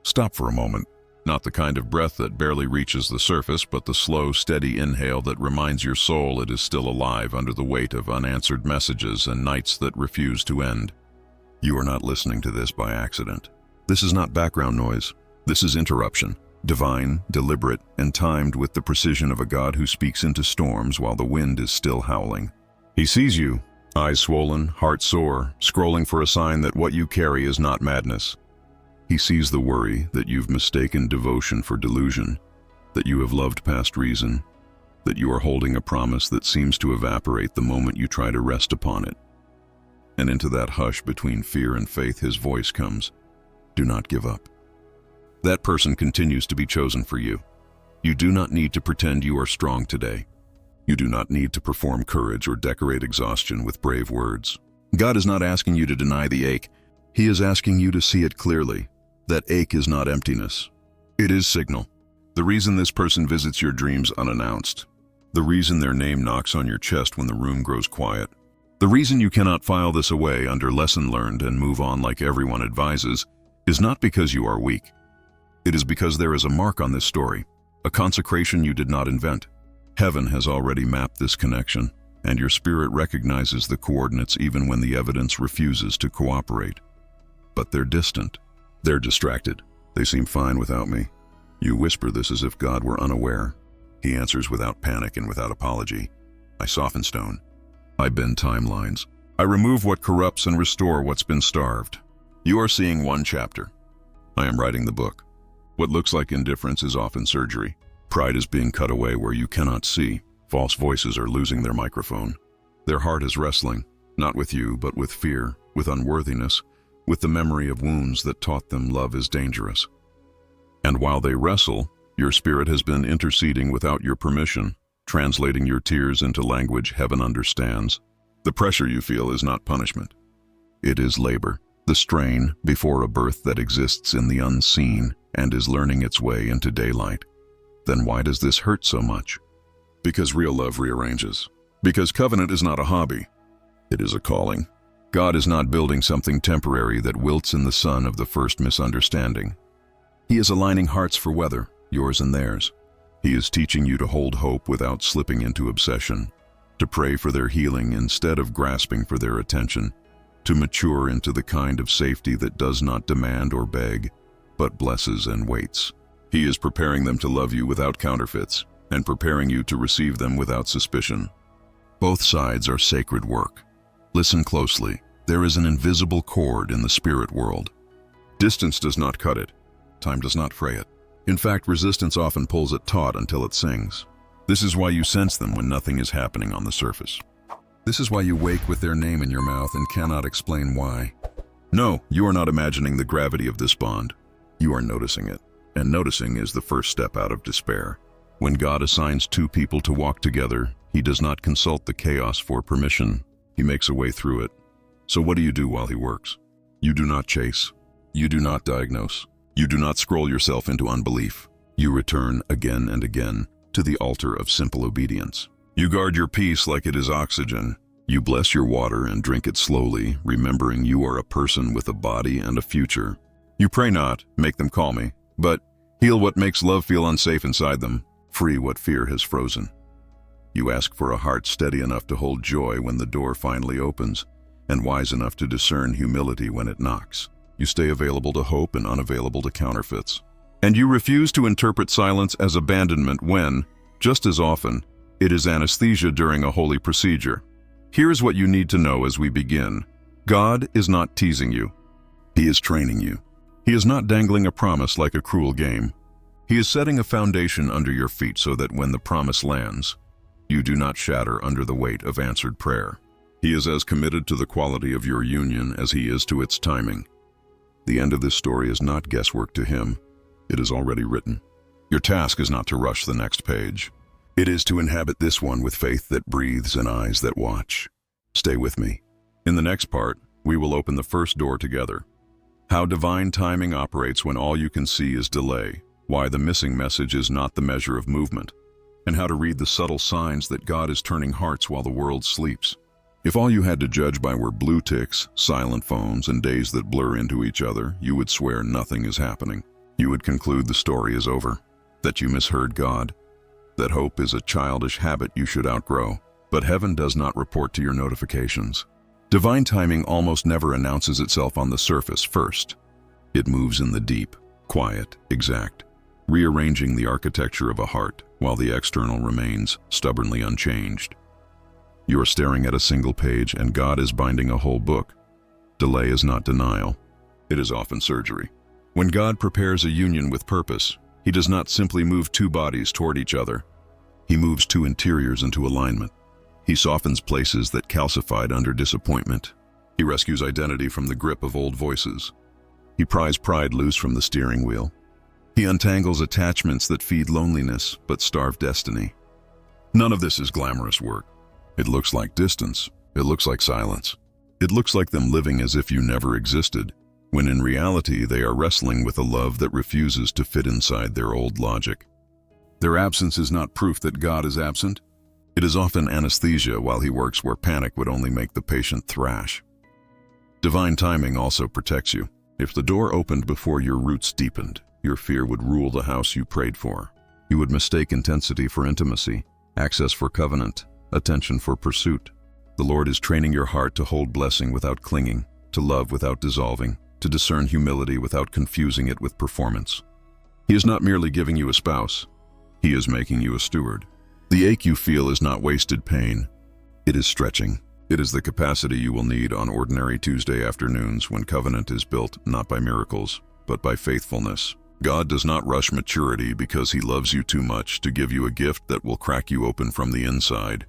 Stop for a moment. Not the kind of breath that barely reaches the surface, but the slow, steady inhale that reminds your soul it is still alive under the weight of unanswered messages and nights that refuse to end. You are not listening to this by accident. This is not background noise. This is interruption, divine, deliberate, and timed with the precision of a God who speaks into storms while the wind is still howling. He sees you, eyes swollen, heart sore, scrolling for a sign that what you carry is not madness. He sees the worry that you've mistaken devotion for delusion, that you have loved past reason, that you are holding a promise that seems to evaporate the moment you try to rest upon it. And into that hush between fear and faith his voice comes, "Do not give up." That person continues to be chosen for you. You do not need to pretend you are strong today. You do not need to perform courage or decorate exhaustion with brave words. God is not asking you to deny the ache. He is asking you to see it clearly. That ache is not emptiness. It is signal. The reason this person visits your dreams unannounced. The reason their name knocks on your chest when the room grows quiet. The reason you cannot file this away under lesson learned and move on like everyone advises is not because you are weak. It is because there is a mark on this story, a consecration you did not invent. Heaven has already mapped this connection, and your spirit recognizes the coordinates even when the evidence refuses to cooperate. But they're distant. They're distracted. They seem fine without me. You whisper this as if God were unaware. He answers without panic and without apology. I soften stone. I bend timelines. I remove what corrupts and restore what's been starved. You are seeing one chapter. I am writing the book. What looks like indifference is often surgery. Pride is being cut away where you cannot see. False voices are losing their microphone. Their heart is wrestling, not with you, but with fear, with unworthiness, with the memory of wounds that taught them love is dangerous. And while they wrestle, your spirit has been interceding without your permission, translating your tears into language heaven understands. The pressure you feel is not punishment. It is labor, the strain before a birth that exists in the unseen and is learning its way into daylight. Then why does this hurt so much? Because real love rearranges. Because covenant is not a hobby. It is a calling. God is not building something temporary that wilts in the sun of the first misunderstanding. He is aligning hearts for weather, yours and theirs. He is teaching you to hold hope without slipping into obsession, to pray for their healing instead of grasping for their attention, to mature into the kind of safety that does not demand or beg, but blesses and waits. He is preparing them to love you without counterfeits, and preparing you to receive them without suspicion. Both sides are sacred work. Listen closely. There is an invisible cord in the spirit world. Distance does not cut it. Time does not fray it. In fact, resistance often pulls it taut until it sings. This is why you sense them when nothing is happening on the surface. This is why you wake with their name in your mouth and cannot explain why. No, you are not imagining the gravity of this bond. You are noticing it, and noticing is the first step out of despair. When God assigns two people to walk together, He does not consult the chaos for permission. He makes a way through it. So what do you do while He works? You do not chase. You do not diagnose. You do not scroll yourself into unbelief. You return again and again to the altar of simple obedience. You guard your peace like it is oxygen. You bless your water and drink it slowly, remembering you are a person with a body and a future. You pray not, make them call me, but heal what makes love feel unsafe inside them, free what fear has frozen. You ask for a heart steady enough to hold joy when the door finally opens, and wise enough to discern humility when it knocks. You stay available to hope and unavailable to counterfeits. And you refuse to interpret silence as abandonment when, just as often, it is anesthesia during a holy procedure. Here's what you need to know as we begin. God is not teasing you. He is training you. He is not dangling a promise like a cruel game. He is setting a foundation under your feet so that when the promise lands, you do not shatter under the weight of answered prayer. He is as committed to the quality of your union as He is to its timing. The end of this story is not guesswork to Him. It is already written. Your task is not to rush the next page. It is to inhabit this one with faith that breathes and eyes that watch. Stay with me. In the next part, we will open the first door together. How divine timing operates when all you can see is delay, why the missing message is not the measure of movement, and how to read the subtle signs that God is turning hearts while the world sleeps. If all you had to judge by were blue ticks, silent phones, and days that blur into each other, you would swear nothing is happening. you would conclude the story is over, that you misheard God, that hope is a childish habit you should outgrow. But heaven does not report to your notifications. Divine timing almost never announces itself on the surface first. It moves in the deep, quiet, exact, rearranging the architecture of a heart while the external remains stubbornly unchanged. You are staring at a single page and God is binding a whole book. Delay is not denial. It is often surgery. When God prepares a union with purpose, He does not simply move two bodies toward each other. He moves two interiors into alignment. He softens places that calcified under disappointment. He rescues identity from the grip of old voices. He pries pride loose from the steering wheel. He untangles attachments that feed loneliness but starve destiny. None of this is glamorous work. It looks like distance. It looks like silence. It looks like them living as if you never existed, when in reality they are wrestling with a love that refuses to fit inside their old logic. Their absence is not proof that God is absent. It is often anesthesia while He works where panic would only make the patient thrash. Divine timing also protects you. If the door opened before your roots deepened, your fear would rule the house you prayed for. You would mistake intensity for intimacy, access for covenant, attention for pursuit. The Lord is training your heart to hold blessing without clinging, to love without dissolving, to discern humility without confusing it with performance. He is not merely giving you a spouse. He is making you a steward. The ache you feel is not wasted pain. It is stretching. It is the capacity you will need on ordinary Tuesday afternoons when covenant is built not by miracles, but by faithfulness. God does not rush maturity because He loves you too much to give you a gift that will crack you open from the inside.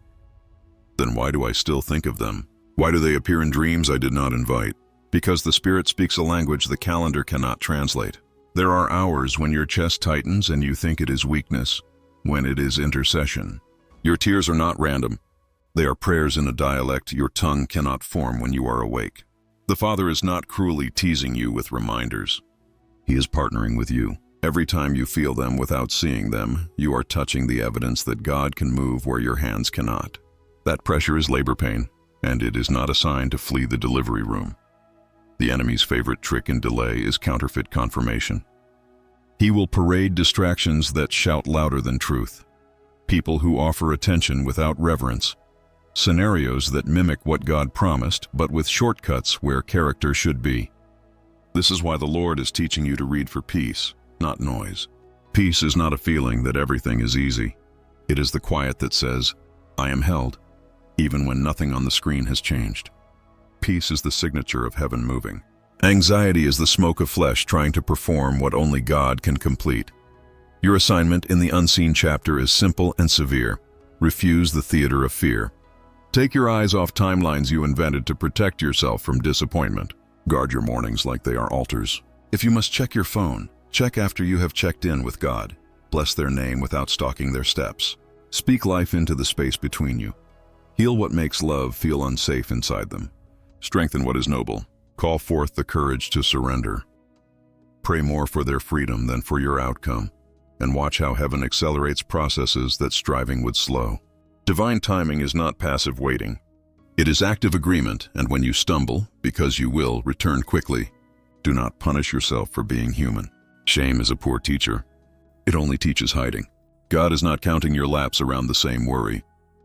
Then why do I still think of them? Why do they appear in dreams I did not invite? Because the Spirit speaks a language the calendar cannot translate. There are hours when your chest tightens and you think it is weakness, when it is intercession. Your tears are not random. They are prayers in a dialect your tongue cannot form when you are awake. The Father is not cruelly teasing you with reminders. He is partnering with you. Every time you feel them without seeing them, you are touching the evidence that God can move where your hands cannot. That pressure is labor pain, and it is not a sign to flee the delivery room. The enemy's favorite trick in delay is counterfeit confirmation. He will parade distractions that shout louder than truth, people who offer attention without reverence, scenarios that mimic what God promised but with shortcuts where character should be. This is why the Lord is teaching you to read for peace, not noise. Peace is not a feeling that everything is easy. It is the quiet that says, I am held, even when nothing on the screen has changed. Peace is the signature of heaven moving. Anxiety is the smoke of flesh trying to perform what only God can complete. Your assignment in the unseen chapter is simple and severe. Refuse the theater of fear. Take your eyes off timelines you invented to protect yourself from disappointment. Guard your mornings like they are altars. If you must check your phone, check after you have checked in with God. Bless their name without stalking their steps. Speak life into the space between you. Heal what makes love feel unsafe inside them. Strengthen what is noble. Call forth the courage to surrender. Pray more for their freedom than for your outcome, and watch how heaven accelerates processes that striving would slow. Divine timing is not passive waiting. It is active agreement, and when you stumble, because you will, return quickly. Do not punish yourself for being human. Shame is a poor teacher. It only teaches hiding. God is not counting your laps around the same worry.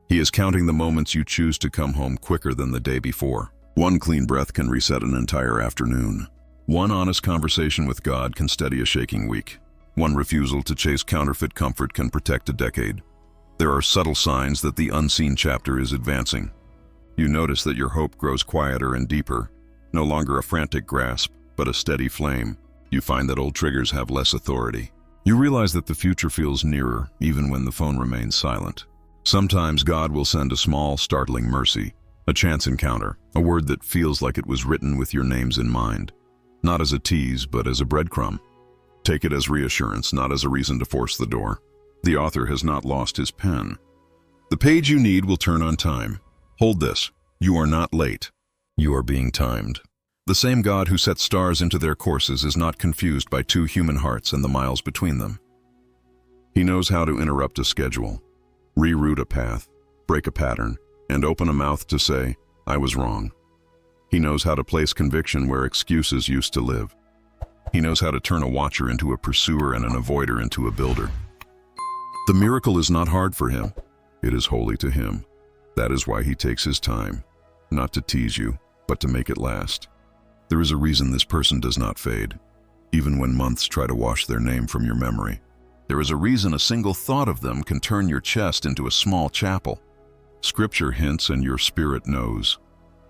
He is counting the moments you choose to come home quicker than the day before. One clean breath can reset an entire afternoon. One honest conversation with God can steady a shaking week. One refusal to chase counterfeit comfort can protect a decade. There are subtle signs that the unseen chapter is advancing. You notice that your hope grows quieter and deeper, no longer a frantic grasp, but a steady flame. You find that old triggers have less authority. You realize that the future feels nearer, even when the phone remains silent. Sometimes God will send a small, startling mercy, a chance encounter, a word that feels like it was written with your names in mind. Not as a tease, but as a breadcrumb. Take it as reassurance, not as a reason to force the door. The author has not lost his pen. The page you need will turn on time. Hold this. You are not late. You are being timed. The same God who sets stars into their courses is not confused by two human hearts and the miles between them. He knows how to interrupt a schedule, reroute a path, break a pattern, and open a mouth to say, I was wrong. He knows how to place conviction where excuses used to live. He knows how to turn a watcher into a pursuer and an avoider into a builder. The miracle is not hard for him. It is holy to him. That is why he takes his time, not to tease you, but to make it last. There is a reason this person does not fade, even when months try to wash their name from your memory. There is a reason a single thought of them can turn your chest into a small chapel. Scripture hints and your spirit knows.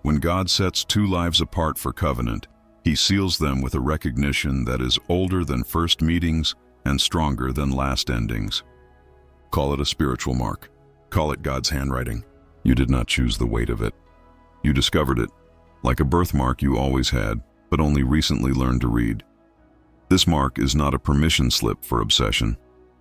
When God sets two lives apart for covenant, He seals them with a recognition that is older than first meetings and stronger than last endings. Call it a spiritual mark. Call it God's handwriting. You did not choose the weight of it. You discovered it, like a birthmark you always had, but only recently learned to read. This mark is not a permission slip for obsession.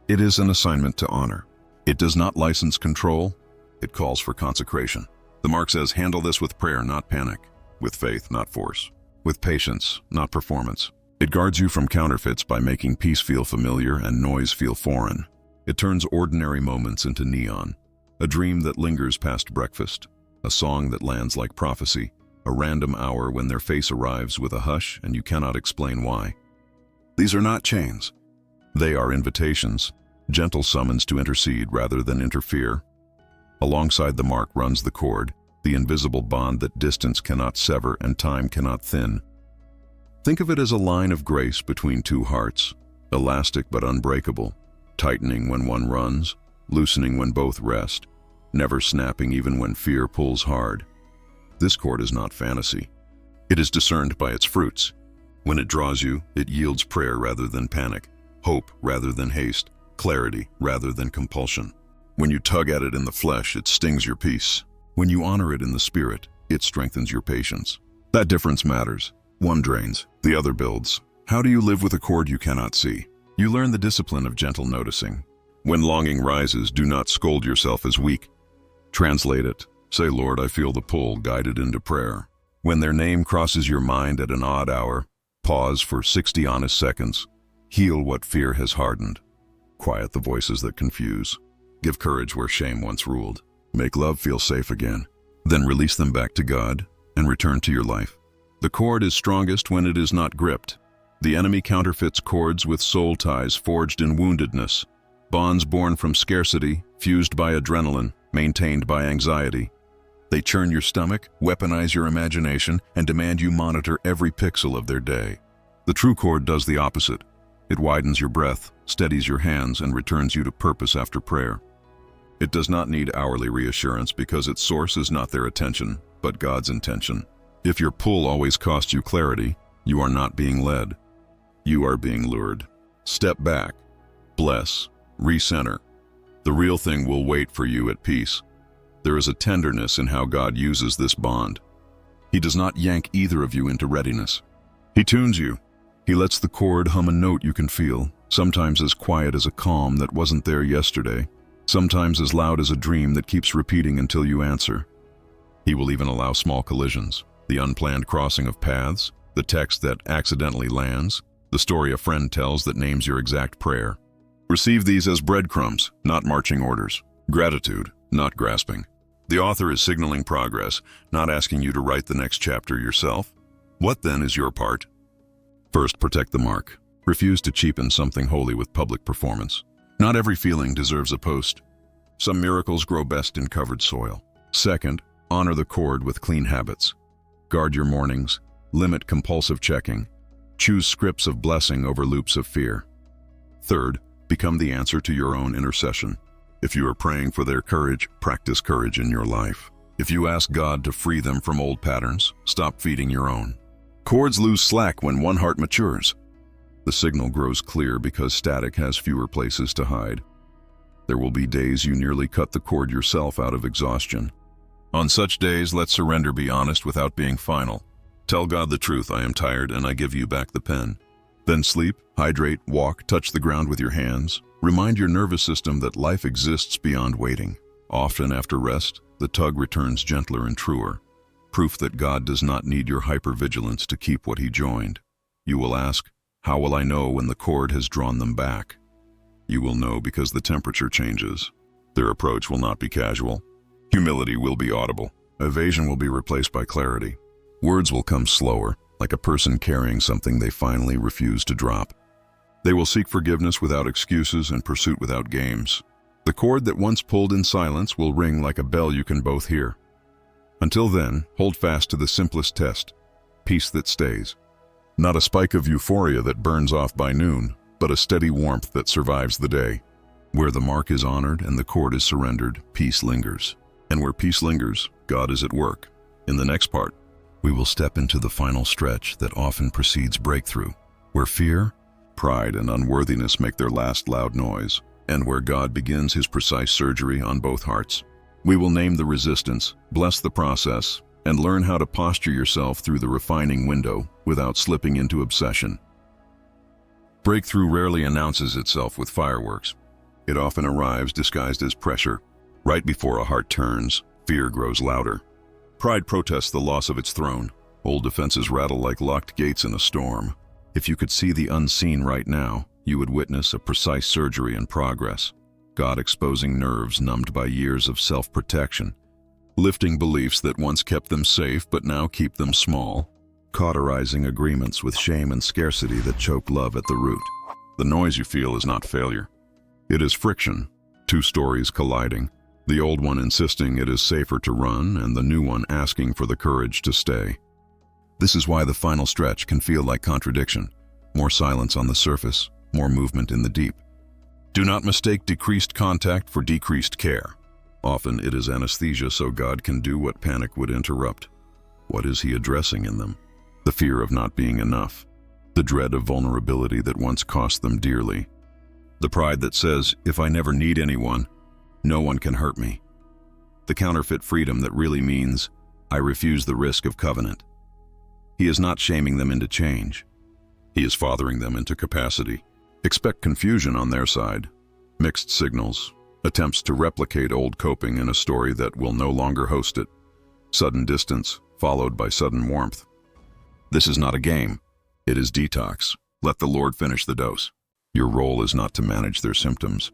It is an assignment to honor. It does not license control. It calls for consecration. The mark says, handle this with prayer, not panic. With faith, not force. With patience, not performance. It guards you from counterfeits by making peace feel familiar and noise feel foreign. It turns ordinary moments into neon. A dream that lingers past breakfast. A song that lands like prophecy. A random hour when their face arrives with a hush and you cannot explain why. These are not chains. They are invitations, gentle summons to intercede rather than interfere. Alongside the mark runs the cord, the invisible bond that distance cannot sever and time cannot thin. Think of it as a line of grace between two hearts, elastic but unbreakable, tightening when one runs, loosening when both rest, never snapping even when fear pulls hard. This cord is not fantasy. It is discerned by its fruits. When it draws you, it yields prayer rather than panic, hope rather than haste, clarity rather than compulsion. When you tug at it in the flesh, it stings your peace. When you honor it in the spirit, it strengthens your patience. That difference matters. One drains, the other builds. How do you live with a cord you cannot see? You learn the discipline of gentle noticing. When longing rises, do not scold yourself as weak. Translate it. Say, Lord, I feel the pull, guided into prayer. When their name crosses your mind at an odd hour, pause for 60 honest seconds. Heal what fear has hardened. Quiet the voices that confuse. Give courage where shame once ruled. Make love feel safe again. Then release them back to God and return to your life. The cord is strongest when it is not gripped. The enemy counterfeits cords with soul ties forged in woundedness. Bonds born from scarcity, fused by adrenaline, maintained by anxiety. They churn your stomach, weaponize your imagination, and demand you monitor every pixel of their day. The true cord does the opposite. It widens your breath, steadies your hands, and returns you to purpose after prayer. It does not need hourly reassurance because its source is not their attention, but God's intention. If your pull always costs you clarity, you are not being led. You are being lured. Step back. Bless. Recenter. The real thing will wait for you at peace. There is a tenderness in how God uses this bond. He does not yank either of you into readiness. He tunes you. He lets the cord hum a note you can feel, sometimes as quiet as a calm that wasn't there yesterday, sometimes as loud as a dream that keeps repeating until you answer. He will even allow small collisions, the unplanned crossing of paths, the text that accidentally lands, the story a friend tells that names your exact prayer. Receive these as breadcrumbs, not marching orders. Gratitude, not grasping. The author is signaling progress, not asking you to write the next chapter yourself. What then is your part? First, protect the mark. Refuse to cheapen something holy with public performance. Not every feeling deserves a post. Some miracles grow best in covered soil. Second, honor the cord with clean habits. Guard your mornings. Limit compulsive checking. Choose scripts of blessing over loops of fear. Third, become the answer to your own intercession. If you are praying for their courage, practice courage in your life. If you ask God to free them from old patterns, stop feeding your own. Cords lose slack when one heart matures. The signal grows clear because static has fewer places to hide. There will be days you nearly cut the cord yourself out of exhaustion. On such days, let surrender be honest without being final. Tell God the truth, I am tired, and I give you back the pen. Then sleep, hydrate, walk, touch the ground with your hands. Remind your nervous system that life exists beyond waiting. Often after rest, the tug returns gentler and truer. Proof that God does not need your hypervigilance to keep what He joined. You will ask, how will I know when the cord has drawn them back? You will know because the temperature changes. Their approach will not be casual. Humility will be audible. Evasion will be replaced by clarity. Words will come slower, like a person carrying something they finally refuse to drop. They will seek forgiveness without excuses and pursuit without games. The cord that once pulled in silence will ring like a bell you can both hear. Until then, hold fast to the simplest test, peace that stays. Not a spike of euphoria that burns off by noon, but a steady warmth that survives the day. Where the mark is honored and the cord is surrendered, peace lingers. And where peace lingers, God is at work. In the next part, we will step into the final stretch that often precedes breakthrough, where fear, pride, and unworthiness make their last loud noise, and where God begins his precise surgery on both hearts. We will name the resistance, bless the process, and learn how to posture yourself through the refining window without slipping into obsession. Breakthrough rarely announces itself with fireworks. It often arrives disguised as pressure. Right before a heart turns, fear grows louder. Pride protests the loss of its throne. Old defenses rattle like locked gates in a storm. If you could see the unseen right now, you would witness a precise surgery in progress. God exposing nerves numbed by years of self-protection, lifting beliefs that once kept them safe but now keep them small, cauterizing agreements with shame and scarcity that choke love at the root. The noise you feel is not failure. It is friction, two stories colliding, the old one insisting it is safer to run and the new one asking for the courage to stay. This is why the final stretch can feel like contradiction. More silence on the surface, more movement in the deep. Do not mistake decreased contact for decreased care. Often it is anesthesia so God can do what panic would interrupt. What is he addressing in them? The fear of not being enough. The dread of vulnerability that once cost them dearly. The pride that says, if I never need anyone, no one can hurt me. The counterfeit freedom that really means, I refuse the risk of covenant. He is not shaming them into change. He is fathering them into capacity. Expect confusion on their side, mixed signals, attempts to replicate old coping in a story that will no longer host it, sudden distance followed by sudden warmth. This is not a game. It is detox. Let the Lord finish the dose. Your role is not to manage their symptoms.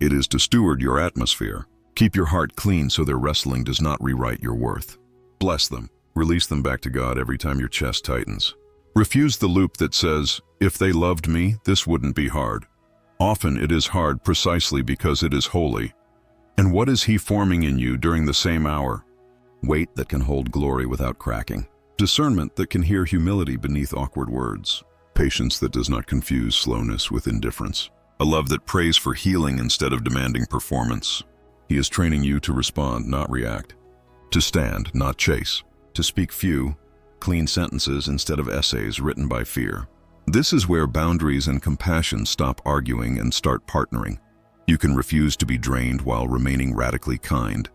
It is to steward your atmosphere. Keep your heart clean so their wrestling does not rewrite your worth. Bless them. Release them back to God every time your chest tightens. Refuse the loop that says, if they loved me, this wouldn't be hard. Often it is hard precisely because it is holy. And what is he forming in you during the same hour? Weight that can hold glory without cracking. Discernment that can hear humility beneath awkward words. Patience that does not confuse slowness with indifference. A love that prays for healing instead of demanding performance. He is training you to respond, not react. To stand, not chase. To speak few, clean sentences instead of essays written by fear. This is where boundaries and compassion stop arguing and start partnering. You can refuse to be drained while remaining radically kind.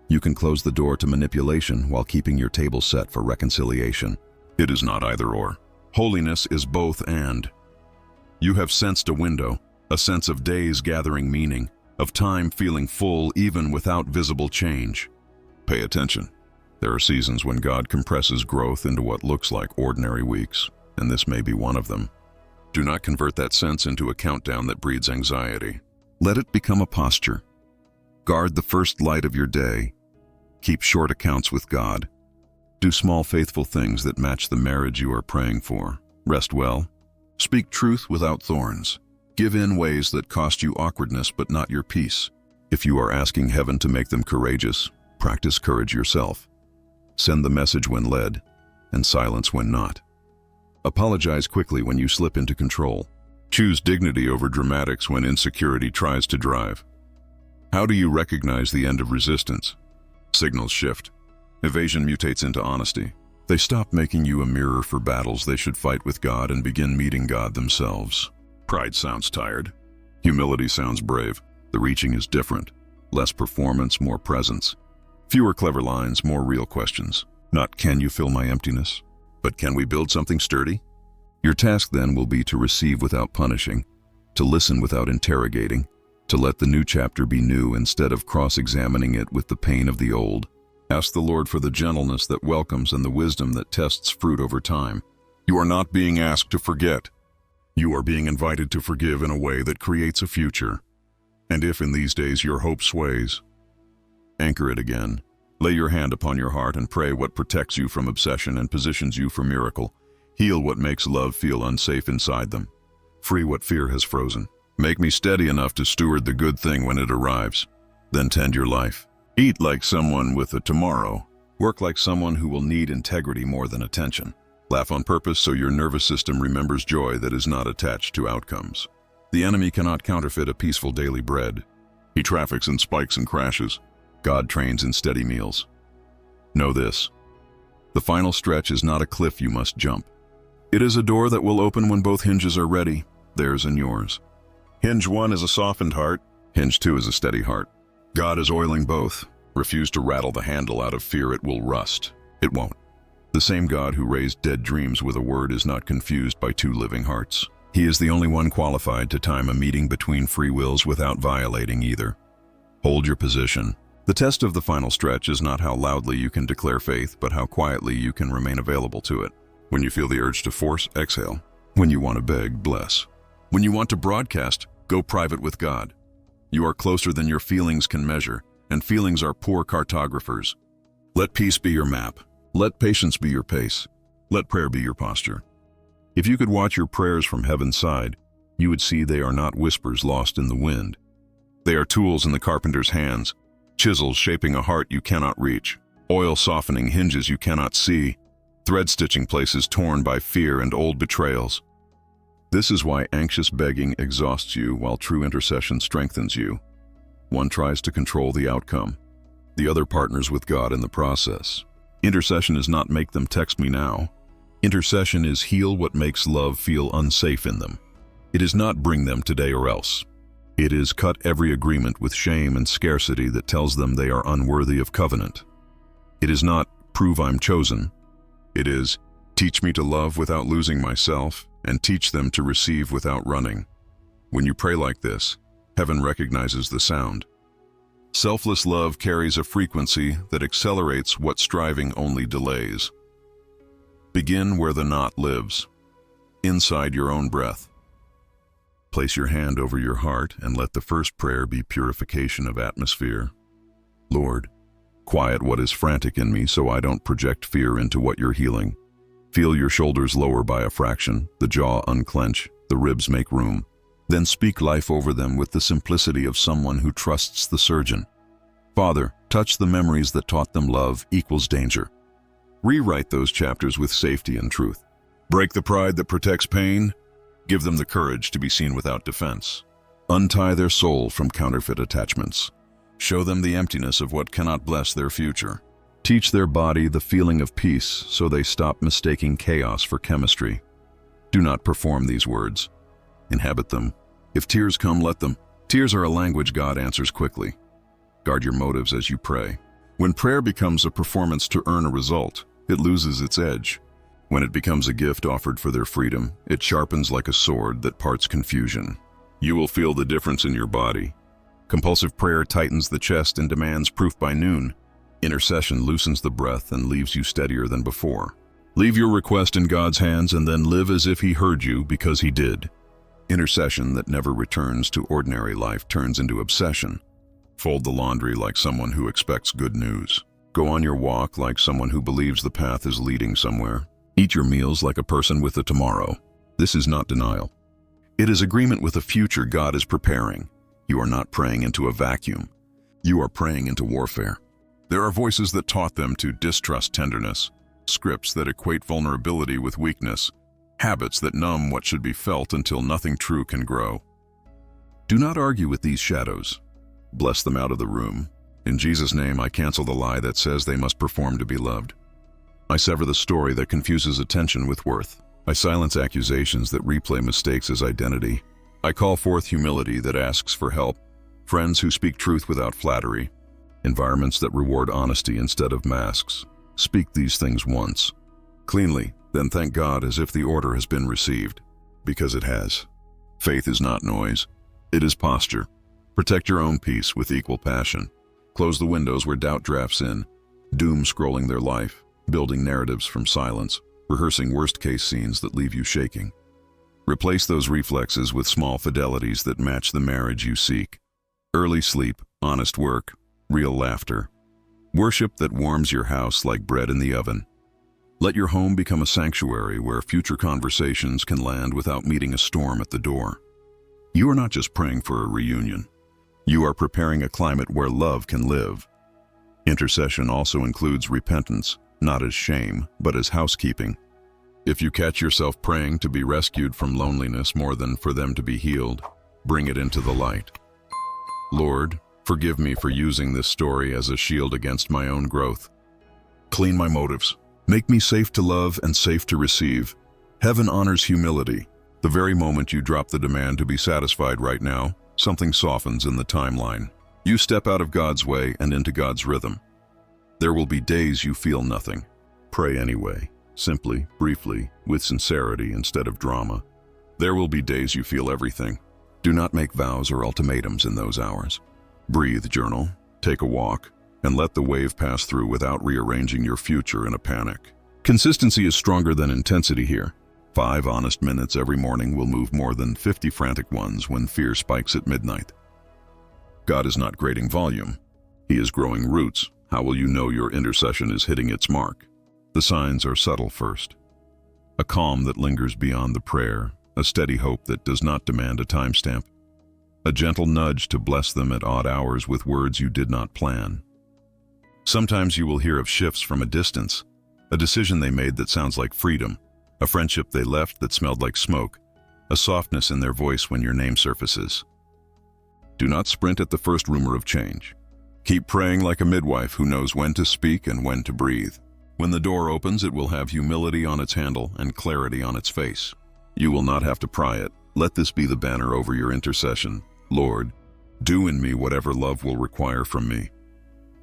You can close the door to manipulation while keeping your table set for reconciliation. It is not either or. Holiness is both and. You have sensed a window, a sense of days gathering meaning, of time feeling full even without visible change. Pay attention. There are seasons when God compresses growth into what looks like ordinary weeks, and this may be one of them. Do not convert that sense into a countdown that breeds anxiety. Let it become a posture. Guard the first light of your day. Keep short accounts with God. Do small faithful things that match the marriage you are praying for. Rest well. Speak truth without thorns. Give in ways that cost you awkwardness but not your peace. If you are asking heaven to make them courageous, practice courage yourself. Send the message when led, and silence when not. Apologize quickly when you slip into control. Choose dignity over dramatics when insecurity tries to drive. How do you recognize the end of resistance? Signals shift. Evasion mutates into honesty. They stop making you a mirror for battles they should fight with God and begin meeting God themselves. Pride sounds tired. Humility sounds brave. The reaching is different. Less performance, more presence. Fewer clever lines, more real questions. Not can you fill my emptiness, but can we build something sturdy? Your task then will be to receive without punishing, to listen without interrogating, to let the new chapter be new instead of cross-examining it with the pain of the old. Ask the Lord for the gentleness that welcomes and the wisdom that tests fruit over time. You are not being asked to forget. You are being invited to forgive in a way that creates a future. And if in these days your hope sways, anchor it again. Lay your hand upon your heart and pray what protects you from obsession and positions you for miracle. Heal what makes love feel unsafe inside them. Free what fear has frozen. Make me steady enough to steward the good thing when it arrives. Then tend your life. Eat like someone with a tomorrow. Work like someone who will need integrity more than attention. Laugh on purpose so your nervous system remembers joy that is not attached to outcomes. The enemy cannot counterfeit a peaceful daily bread. He traffics in spikes and crashes. God trains in steady meals. Know this: the final stretch is not a cliff you must jump. It is a door that will open when both hinges are ready, theirs and yours. Hinge 1 is a softened heart. Hinge 2 is a steady heart. God is oiling both. Refuse to rattle the handle out of fear it will rust. It won't. The same God who raised dead dreams with a word is not confused by two living hearts. He is the only one qualified to time a meeting between free wills without violating either. Hold your position. The test of the final stretch is not how loudly you can declare faith, but how quietly you can remain available to it. When you feel the urge to force, exhale. When you want to beg, bless. When you want to broadcast, go private with God. You are closer than your feelings can measure, and feelings are poor cartographers. Let peace be your map. Let patience be your pace. Let prayer be your posture. If you could watch your prayers from heaven's side, you would see they are not whispers lost in the wind. They are tools in the carpenter's hands, chisels shaping a heart you cannot reach, oil softening hinges you cannot see, thread stitching places torn by fear and old betrayals. This is why anxious begging exhausts you while true intercession strengthens you. One tries to control the outcome. The other partners with God in the process. Intercession is not make them text me now. Intercession is heal what makes love feel unsafe in them. It is not bring them today or else. It is cut every agreement with shame and scarcity that tells them they are unworthy of covenant. It is not prove I'm chosen. It is teach me to love without losing myself and teach them to receive without running. When you pray like this, heaven recognizes the sound. Selfless love carries a frequency that accelerates what striving only delays. Begin where the knot lives, inside your own breath. Place your hand over your heart and let the first prayer be purification of atmosphere. Lord, quiet what is frantic in me so I don't project fear into what you're healing. Feel your shoulders lower by a fraction, the jaw unclench, the ribs make room. Then speak life over them with the simplicity of someone who trusts the surgeon. Father, touch the memories that taught them love equals danger. Rewrite those chapters with safety and truth. Break the pride that protects pain. Give them the courage to be seen without defense. Untie their soul from counterfeit attachments. Show them the emptiness of what cannot bless their future. Teach their body the feeling of peace so they stop mistaking chaos for chemistry. Do not perform these words. Inhabit them. If tears come, let them. Tears are a language God answers quickly. Guard your motives as you pray. When prayer becomes a performance to earn a result, it loses its edge. When it becomes a gift offered for their freedom, it sharpens like a sword that parts confusion. You will feel the difference in your body. Compulsive prayer tightens the chest and demands proof by noon. Intercession loosens the breath and leaves you steadier than before. Leave your request in God's hands and then live as if He heard you because He did. Intercession that never returns to ordinary life turns into obsession. Fold the laundry like someone who expects good news. Go on your walk like someone who believes the path is leading somewhere. Eat your meals like a person with a tomorrow. This is not denial. It is agreement with a future God is preparing. You are not praying into a vacuum. You are praying into warfare. There are voices that taught them to distrust tenderness, scripts that equate vulnerability with weakness, habits that numb what should be felt until nothing true can grow. Do not argue with these shadows. Bless them out of the room. In Jesus' name, I cancel the lie that says they must perform to be loved. I sever the story that confuses attention with worth. I silence accusations that replay mistakes as identity. I call forth humility that asks for help, friends who speak truth without flattery, environments that reward honesty instead of masks. Speak these things once, cleanly, then thank God as if the order has been received, because it has. Faith is not noise. It is posture. Protect your own peace with equal passion. Close the windows where doubt drafts in, doom scrolling their life, building narratives from silence, rehearsing worst-case scenes that leave you shaking. Replace those reflexes with small fidelities that match the marriage you seek. Early sleep, honest work, real laughter. Worship that warms your house like bread in the oven. Let your home become a sanctuary where future conversations can land without meeting a storm at the door. You are not just praying for a reunion. You are preparing a climate where love can live. Intercession also includes repentance, not as shame, but as housekeeping. If you catch yourself praying to be rescued from loneliness more than for them to be healed, bring it into the light. Lord, forgive me for using this story as a shield against my own growth. Clean my motives. Make me safe to love and safe to receive. Heaven honors humility. The very moment you drop the demand to be satisfied right now, something softens in the timeline. You step out of God's way and into God's rhythm. There will be days you feel nothing. Pray anyway, simply, briefly, with sincerity instead of drama. There will be days you feel everything. Do not make vows or ultimatums in those hours. Breathe, journal, take a walk, and let the wave pass through without rearranging your future in a panic. Consistency is stronger than intensity here. 5 honest minutes every morning will move more than 50 frantic ones when fear spikes at midnight. God is not grading volume. He is growing roots. How will you know your intercession is hitting its mark? The signs are subtle first. A calm that lingers beyond the prayer, a steady hope that does not demand a timestamp, a gentle nudge to bless them at odd hours with words you did not plan. Sometimes you will hear of shifts from a distance, a decision they made that sounds like freedom, a friendship they left that smelled like smoke, a softness in their voice when your name surfaces. Do not sprint at the first rumor of change. Keep praying like a midwife who knows when to speak and when to breathe. When the door opens, it will have humility on its handle and clarity on its face. You will not have to pry it. Let this be the banner over your intercession. Lord, do in me whatever love will require from me.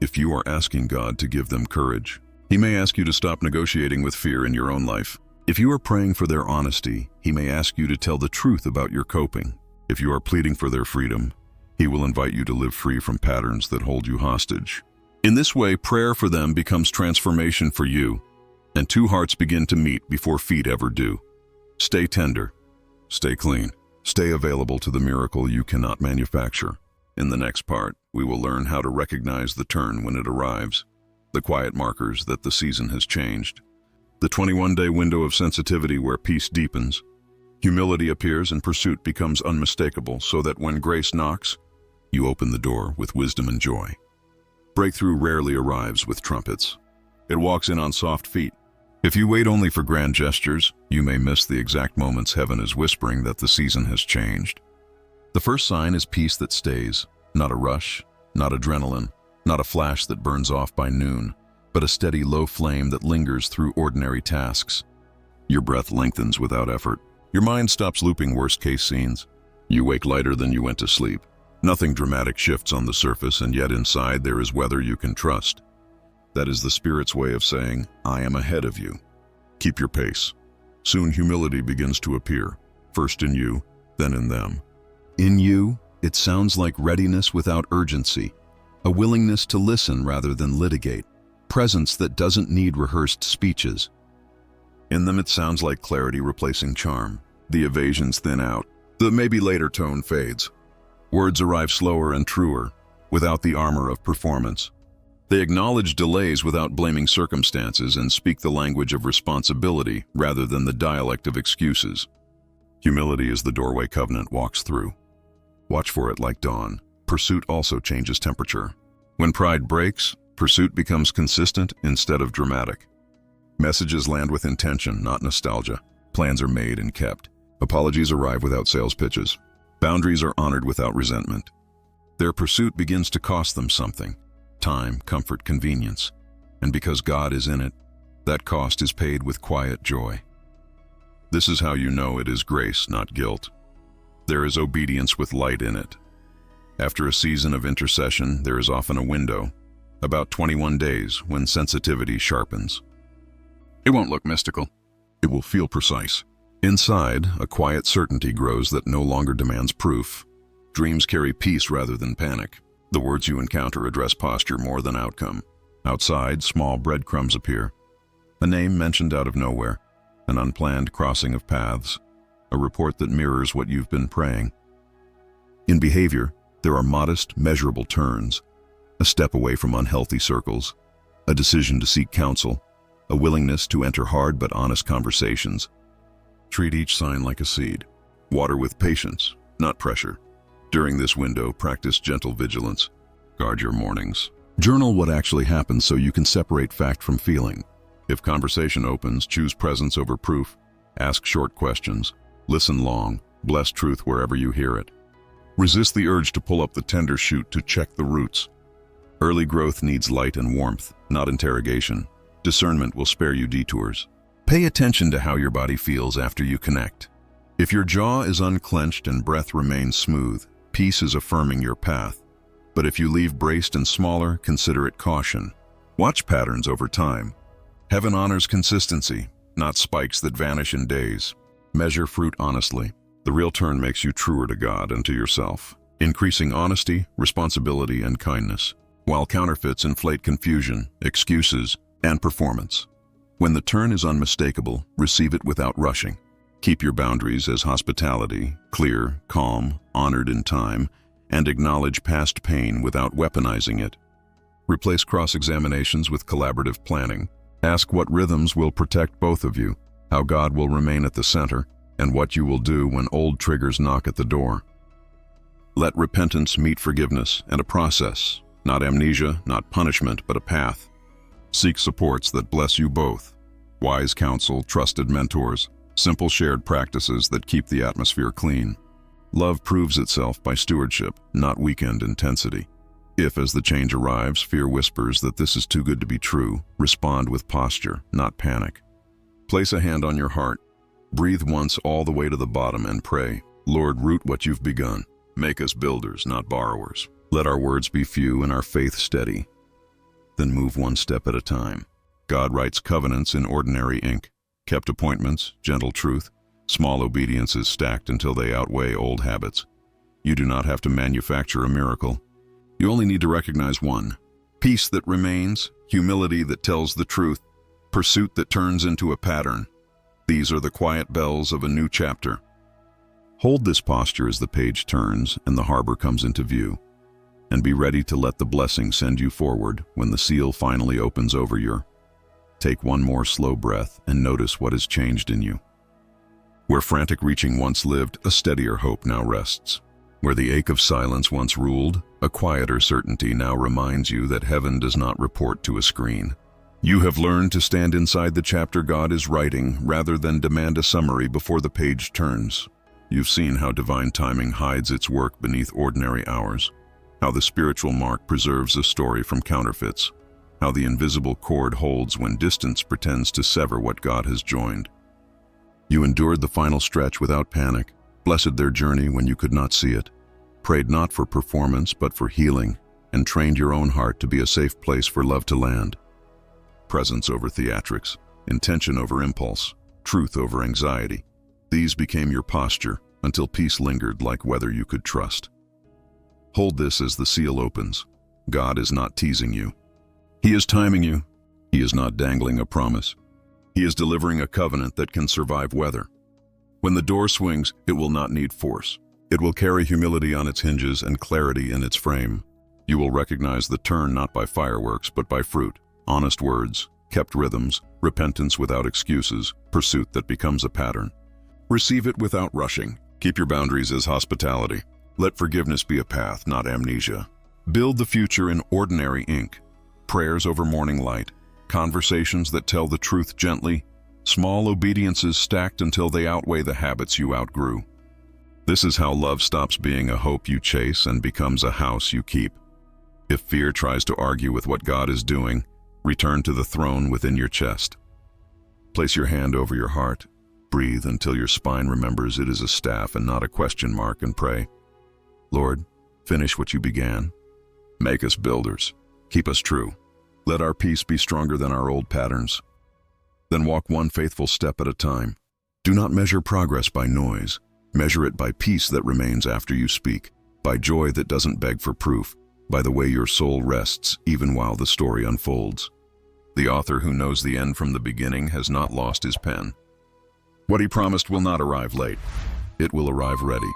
If you are asking God to give them courage, He may ask you to stop negotiating with fear in your own life. If you are praying for their honesty, He may ask you to tell the truth about your coping. If you are pleading for their freedom, He will invite you to live free from patterns that hold you hostage. In this way, prayer for them becomes transformation for you, and 2 hearts begin to meet before feet ever do. Stay tender, stay clean, stay available to the miracle you cannot manufacture. In the next part, we will learn how to recognize the turn when it arrives, the quiet markers that the season has changed, the 21-day window of sensitivity where peace deepens, humility appears and pursuit becomes unmistakable so that when grace knocks, you open the door with wisdom and joy. Breakthrough rarely arrives with trumpets. It walks in on soft feet. If you wait only for grand gestures, you may miss the exact moments heaven is whispering that the season has changed. The first sign is peace that stays, not a rush, not adrenaline, not a flash that burns off by noon, but a steady low flame that lingers through ordinary tasks. Your breath lengthens without effort. Your mind stops looping worst-case scenes. You wake lighter than you went to sleep. Nothing dramatic shifts on the surface, and yet inside there is weather you can trust. That is the Spirit's way of saying, I am ahead of you. Keep your pace. Soon humility begins to appear, first in you, then in them. In you, it sounds like readiness without urgency, a willingness to listen rather than litigate, presence that doesn't need rehearsed speeches. In them it sounds like clarity replacing charm. The evasions thin out, the maybe later tone fades. Words arrive slower and truer, without the armor of performance. They acknowledge delays without blaming circumstances and speak the language of responsibility rather than the dialect of excuses. Humility is the doorway covenant walks through. Watch for it like dawn. Pursuit also changes temperature. When pride breaks, pursuit becomes consistent instead of dramatic. Messages land with intention, not nostalgia. Plans are made and kept. Apologies arrive without sales pitches. Boundaries are honored without resentment. Their pursuit begins to cost them something: time, comfort, convenience. And because God is in it, that cost is paid with quiet joy. This is how you know it is grace, not guilt. There is obedience with light in it. After a season of intercession, there is often a window, about 21 days, when sensitivity sharpens. It won't look mystical. It will feel precise. Inside, a quiet certainty grows that no longer demands proof. Dreams carry peace rather than panic. The words you encounter address posture more than outcome. Outside, small breadcrumbs appear. A name mentioned out of nowhere, an unplanned crossing of paths, a report that mirrors what you've been praying. In behavior, there are modest, measurable turns, a step away from unhealthy circles, a decision to seek counsel, a willingness to enter hard but honest conversations. Treat each sign like a seed. Water with patience, not pressure. During this window, practice gentle vigilance. Guard your mornings. Journal what actually happens so you can separate fact from feeling. If conversation opens, choose presence over proof. Ask short questions. Listen long. Bless truth wherever you hear it. Resist the urge to pull up the tender shoot to check the roots. Early growth needs light and warmth, not interrogation. Discernment will spare you detours. Pay attention to how your body feels after you connect. If your jaw is unclenched and breath remains smooth, peace is affirming your path. But if you leave braced and smaller, consider it caution. Watch patterns over time. Heaven honors consistency, not spikes that vanish in days. Measure fruit honestly. The real turn makes you truer to God and to yourself, increasing honesty, responsibility, and kindness, while counterfeits inflate confusion, excuses, and performance. When the turn is unmistakable, receive it without rushing. Keep your boundaries as hospitality, clear, calm, honored in time, and acknowledge past pain without weaponizing it. Replace cross-examinations with collaborative planning. Ask what rhythms will protect both of you, how God will remain at the center, and what you will do when old triggers knock at the door. Let repentance meet forgiveness and a process, not amnesia, not punishment, but a path. Seek supports that bless you both. Wise counsel, trusted mentors, simple shared practices that keep the atmosphere clean. Love proves itself by stewardship, not weekend intensity. If, as the change arrives, fear whispers that this is too good to be true, respond with posture, not panic. Place a hand on your heart. Breathe once all the way to the bottom and pray, Lord, root what you've begun. Make us builders, not borrowers. Let our words be few and our faith steady. Then move one step at a time. God writes covenants in ordinary ink. Kept appointments, gentle truth, small obediences stacked until they outweigh old habits. You do not have to manufacture a miracle. You only need to recognize one. Peace that remains, humility that tells the truth, pursuit that turns into a pattern. These are the quiet bells of a new chapter. Hold this posture as the page turns and the harbor comes into view, and be ready to let the blessing send you forward when the seal finally opens over your. Take one more slow breath and notice what has changed in you. Where frantic reaching once lived, a steadier hope now rests. Where the ache of silence once ruled, a quieter certainty now reminds you that heaven does not report to a screen. You have learned to stand inside the chapter God is writing rather than demand a summary before the page turns. You've seen how divine timing hides its work beneath ordinary hours, how the spiritual mark preserves a story from counterfeits, how the invisible cord holds when distance pretends to sever what God has joined. You endured the final stretch without panic, blessed their journey when you could not see it, prayed not for performance but for healing, and trained your own heart to be a safe place for love to land. Presence over theatrics, intention over impulse, truth over anxiety. These became your posture until peace lingered like weather you could trust. Hold this as the seal opens. God is not teasing you. He is timing you. He is not dangling a promise. He is delivering a covenant that can survive weather. When the door swings, it will not need force. It will carry humility on its hinges and clarity in its frame. You will recognize the turn not by fireworks but by fruit. Honest words, kept rhythms, repentance without excuses, pursuit that becomes a pattern. Receive it without rushing. Keep your boundaries as hospitality. Let forgiveness be a path, not amnesia. Build the future in ordinary ink. Prayers over morning light. Conversations that tell the truth gently. Small obediences stacked until they outweigh the habits you outgrew. This is how love stops being a hope you chase and becomes a house you keep. If fear tries to argue with what God is doing, return to the throne within your chest. Place your hand over your heart. Breathe until your spine remembers it is a staff and not a question mark, and pray. Lord, finish what you began. Make us builders. Keep us true. Let our peace be stronger than our old patterns. Then walk one faithful step at a time. Do not measure progress by noise. Measure it by peace that remains after you speak, by joy that doesn't beg for proof, by the way your soul rests even while the story unfolds. The author who knows the end from the beginning has not lost his pen. What he promised will not arrive late. It will arrive ready.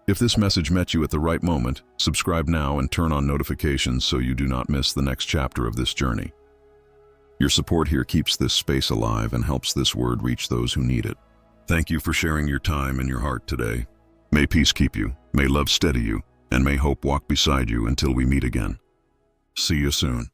If this message met you at the right moment, subscribe now and turn on notifications so you do not miss the next chapter of this journey. Your support here keeps this space alive and helps this word reach those who need it. Thank you for sharing your time and your heart today. May peace keep you, may love steady you, and may hope walk beside you until we meet again. See you soon.